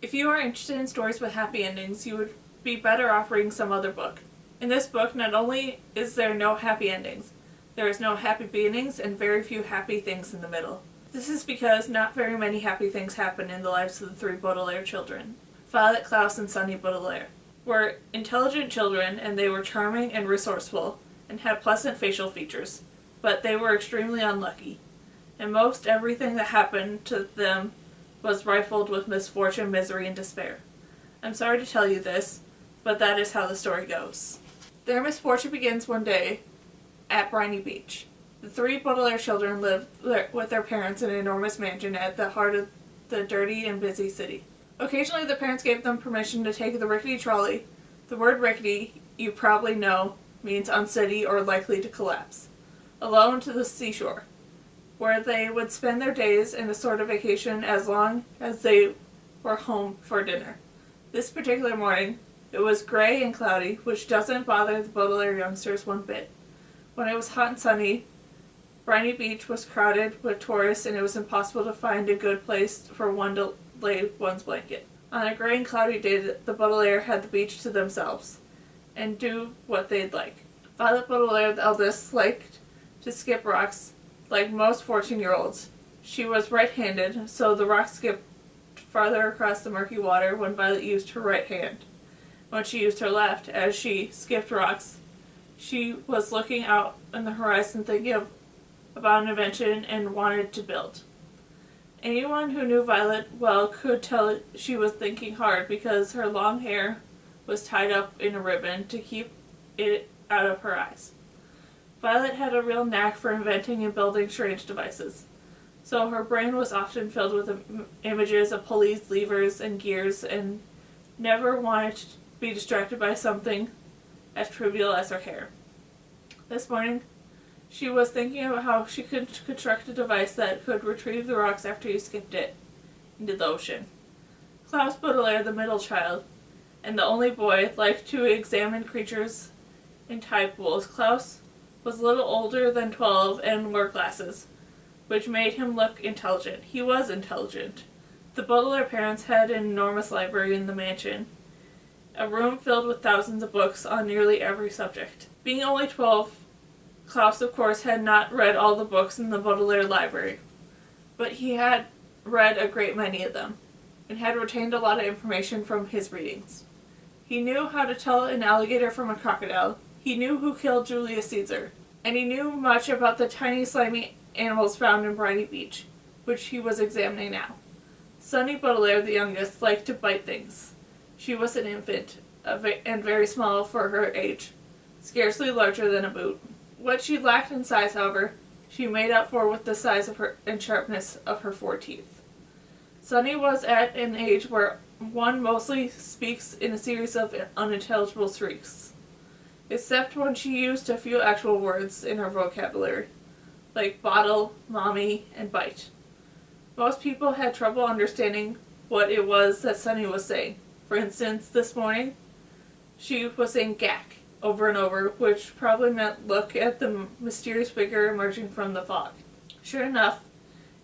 If you are interested in stories with happy endings, you would be better off reading some other book. In this book, not only is there no happy endings, there is no happy beginnings and very few happy things in the middle. This is because not very many happy things happen in the lives of the three Baudelaire children. Violet, Klaus, and Sunny Baudelaire were intelligent children, and they were charming and resourceful and had pleasant facial features, but they were extremely unlucky, and most everything that happened to them was rifled with misfortune, misery, and despair. I'm sorry to tell you this, but that is how the story goes. Their misfortune begins one day at Briny Beach. The three Baudelaire children lived with their parents in an enormous mansion at the heart of the dirty and busy city. Occasionally, the parents gave them permission to take the rickety trolley. The word rickety, you probably know, means unsteady or likely to collapse, alone to the seashore, where they would spend their days in a sort of vacation as long as they were home for dinner. This particular morning, it was gray and cloudy, which doesn't bother the Baudelaire youngsters one bit. When it was hot and sunny, Briny Beach was crowded with tourists, and it was impossible to find a good place for one to lay one's blanket. On a gray and cloudy day, the Baudelaire had the beach to themselves, and do what they'd like. Violet Baudelaire, the eldest, liked to skip rocks like most 14-year-olds. She was right-handed, so the rock skipped farther across the murky water when Violet used her right hand. When she used her left, as she skipped rocks, she was looking out on the horizon thinking about an invention and wanted to build. Anyone who knew Violet well could tell she was thinking hard because her long hair was tied up in a ribbon to keep it out of her eyes. Violet had a real knack for inventing and building strange devices, so her brain was often filled with images of pulleys, levers, and gears, and never wanted to be distracted by something as trivial as her hair. This morning, she was thinking about how she could construct a device that could retrieve the rocks after you skipped it into the ocean. Klaus Baudelaire, the middle child, and the only boy, liked to examine creatures in tide pools. Klaus was a little older than 12 and wore glasses, which made him look intelligent. He was intelligent. The Baudelaire parents had an enormous library in the mansion, a room filled with thousands of books on nearly every subject. Being only 12, Klaus, of course, had not read all the books in the Baudelaire library, but he had read a great many of them, and had retained a lot of information from his readings. He knew how to tell an alligator from a crocodile, he knew who killed Julius Caesar, and he knew much about the tiny slimy animals found in Briny Beach, which he was examining now. Sunny Baudelaire, the youngest, liked to bite things. She was an infant, and very small for her age, scarcely larger than a boot. What she lacked in size, however, she made up for with the size of her and sharpness of her 4 teeth. Sunny was at an age where one mostly speaks in a series of unintelligible shrieks, except when she used a few actual words in her vocabulary, like bottle, mommy, and bite. Most people had trouble understanding what it was that Sunny was saying. For instance, this morning, she was saying gack over and over, which probably meant look at the mysterious figure emerging from the fog. Sure enough,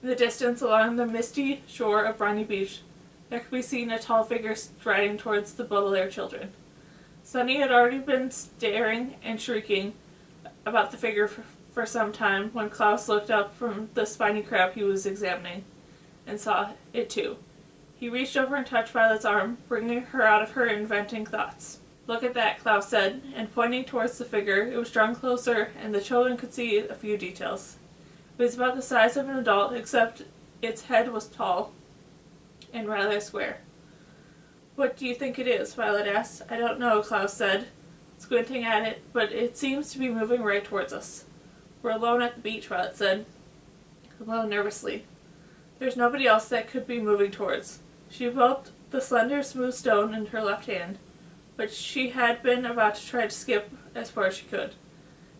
in the distance along the misty shore of Briny Beach, there could be seen a tall figure striding towards the Baudelaire children. Sunny had already been staring and shrieking about the figure for some time when Klaus looked up from the spiny crab he was examining and saw it too. He reached over and touched Violet's arm, bringing her out of her inventing thoughts. "Look at that," Klaus said, and pointing towards the figure, it was drawn closer, and the children could see a few details. It was about the size of an adult, except its head was tall and rather square. "What do you think it is?" Violet asked. "I don't know," Klaus said, squinting at it, "but it seems to be moving right towards us." "We're alone at the beach," Violet said, a little nervously. "There's nobody else that could be moving towards." She felt the slender, smooth stone in her left hand, but she had been about to try to skip as far as she could.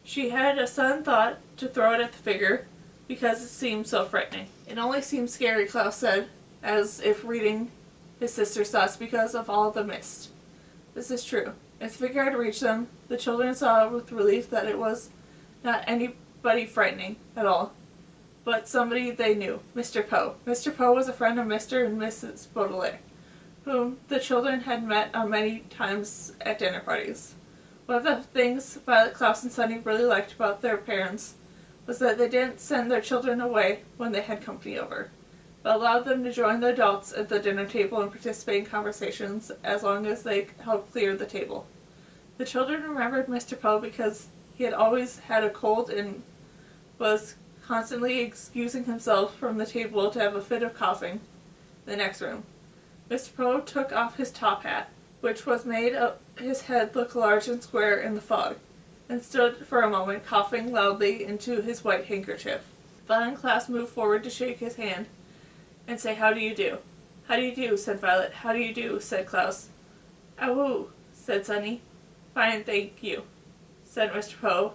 She had a sudden thought to throw it at the figure, because it seemed so frightening. "It only seems scary," Klaus said, as if reading his sister's thoughts because of all the mist. This is true. If the figure had reached them, the children saw with relief that it was not anybody frightening at all, but somebody they knew, Mr. Poe. Mr. Poe was a friend of Mr. and Mrs. Baudelaire, whom the children had met many times at dinner parties. One of the things Violet, Klaus, and Sunny really liked about their parents was that they didn't send their children away when they had company over, but allowed them to join the adults at the dinner table and participate in conversations as long as they helped clear the table. The children remembered Mr. Poe because he had always had a cold and was constantly excusing himself from the table to have a fit of coughing in the next room. Mr. Poe took off his top hat, which was made his head look large and square in the fog, and stood for a moment coughing loudly into his white handkerchief. Violet and Klaus moved forward to shake his hand and say, "How do you do?" "How do you do?" said Violet. "How do you do?" said Klaus. "Awoo," said Sunny. "Fine, thank you," said Mr. Poe,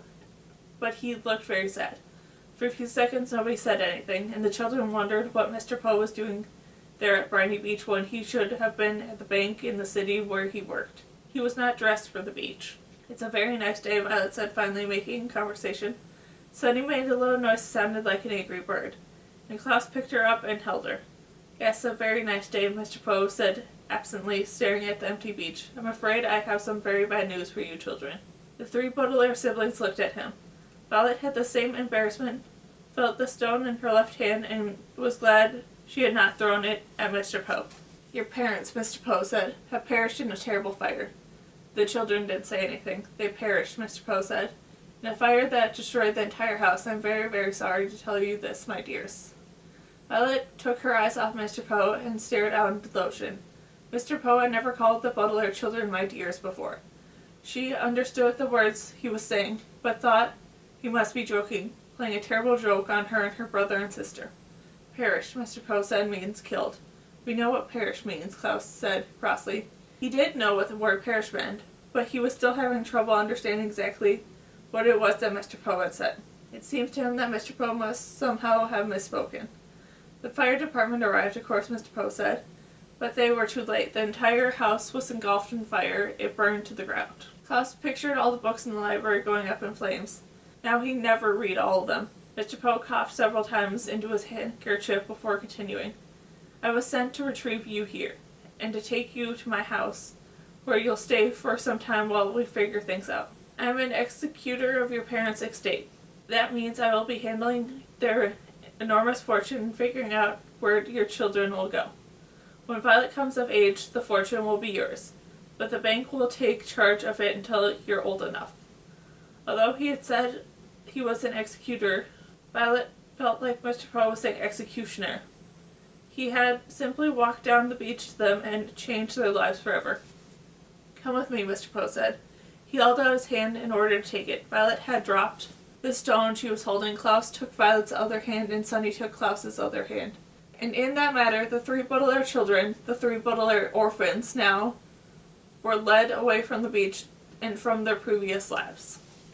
but he looked very sad. For a few seconds nobody said anything, and the children wondered what Mr. Poe was doing there at Briny Beach when he should have been at the bank in the city where he worked. He was not dressed for the beach. "It's a very nice day," Violet said, finally making conversation. Sunny made a little noise that sounded like an angry bird, and Klaus picked her up and held her. "Yes, a very nice day," Mr. Poe said absently, staring at the empty beach. "I'm afraid I have some very bad news for you children." The three Baudelaire siblings looked at him. Violet had the same embarrassment, felt the stone in her left hand, and was glad she had not thrown it at Mr. Poe. "Your parents," Mr. Poe said, "have perished in a terrible fire." The children didn't say anything. "They perished," Mr. Poe said, "in a fire that destroyed the entire house. I'm very, very sorry to tell you this, my dears." Violet took her eyes off Mr. Poe and stared out into the ocean. Mr. Poe had never called the Baudelaire children my dears before. She understood the words he was saying, but thought he must be joking, playing a terrible joke on her and her brother and sister. "Perished," Mr. Poe said, "means killed." "We know what perish means," Klaus said crossly. He did know what the word perish meant, but he was still having trouble understanding exactly what it was that Mr. Poe had said. It seemed to him that Mr. Poe must somehow have misspoken. The fire department arrived, of course, Mr. Poe said, but they were too late. The entire house was engulfed in fire. It burned to the ground. Klaus pictured all the books in the library going up in flames. Now he'd never read all of them. Mr. Poe coughed several times into his handkerchief before continuing. "I was sent to retrieve you here, and to take you to my house, where you'll stay for some time while we figure things out. I am an executor of your parents' estate. That means I will be handling their enormous fortune and figuring out where your children will go. When Violet comes of age, the fortune will be yours, but the bank will take charge of it until you're old enough." Although he had said he was an executor, Violet felt like Mr. Poe was saying executioner. He had simply walked down the beach to them and changed their lives forever. "Come with me," Mr. Poe said. He held out his hand in order to take it. Violet had dropped the stone she was holding. Klaus took Violet's other hand, and Sunny took Klaus's other hand. And in that matter, the three Baudelaire children, the three Baudelaire orphans now, were led away from the beach and from their previous lives.